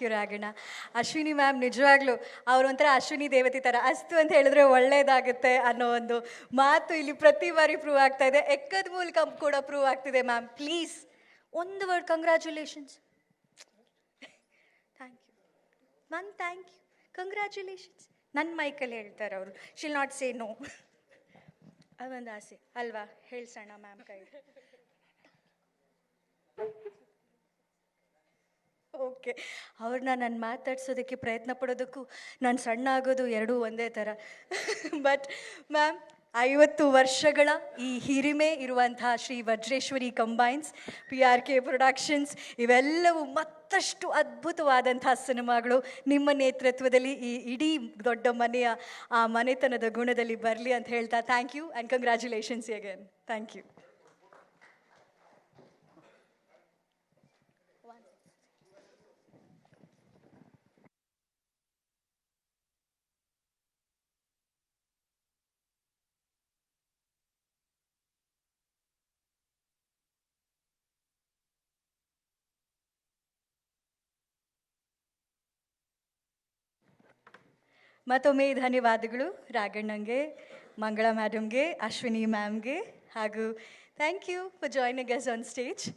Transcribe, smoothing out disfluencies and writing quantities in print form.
Raganna. Ashwini ma'am ನಿಜವಾಗ್ಲೂ ಅವರೊಂಥರ ಅಶ್ವಿನಿ ದೇವತೆ ಥರ ಅಸ್ತು ಅಂತ ಹೇಳಿದ್ರೆ ಒಳ್ಳೇದಾಗುತ್ತೆ ಅನ್ನೋ ಒಂದು ಮಾತು ಇಲ್ಲಿ ಪ್ರತಿ ಬಾರಿ ಪ್ರೂವ್ ಆಗ್ತಾ ಇದೆ. ಎಕ್ಕದ ಮೂಲಕ ಕೂಡ ಪ್ರೂವ್ ಆಗ್ತಿದೆ. ಮ್ಯಾಮ್ ಪ್ಲೀಸ್ ಒಂದು word congratulations. Thank you ma'am, thank you, congratulations. ನನ್ನ ಮೈಕಲ್ಲಿ ಹೇಳ್ತಾರೆ ಅವರು, ಶಿಲ್ ನಾಟ್ ಸೇ ನೋ. ಅದೊಂದು ಆಸೆ ಅಲ್ವಾ, ಹೇಳ್ಸೋಣ ಮ್ಯಾಮ್ ಕೈ. ಓಕೆ, ಅವ್ರನ್ನ ನಾನು ಮಾತಾಡ್ಸೋದಕ್ಕೆ ಪ್ರಯತ್ನ ಪಡೋದಕ್ಕೂ ನಾನು ಸಣ್ಣ ಆಗೋದು ಎರಡೂ ಒಂದೇ ಥರ. ಬಟ್ ಮ್ಯಾಮ್, 50 ವರ್ಷಗಳ ಈ ಹಿರಿಮೆ ಇರುವಂತಹ Shri Vajreshwari combines, PRK productions, ಇವೆಲ್ಲವೂ ಮತ್ತಷ್ಟು ಅದ್ಭುತವಾದಂಥ ಸಿನಿಮಾಗಳು ನಿಮ್ಮ ನೇತೃತ್ವದಲ್ಲಿ ಈ ಇಡೀ ದೊಡ್ಡ ಮನೆಯ ಆ ಮನೆತನದ ಗುಣದಲ್ಲಿ ಬರಲಿ ಅಂತ ಹೇಳ್ತಾ thank you and congratulations again. Thank you. ಮತ್ತೊಮ್ಮೆ ಧನ್ಯವಾದಗಳು ರಾಘಣ್ಣಂಗೆ, ಮಂಗಳಾ ಮ್ಯಾಡಮ್ಗೆ, ಅಶ್ವಿನಿ ಮ್ಯಾಮ್ಗೆ, ಹಾಗೂ thank you for joining us on stage.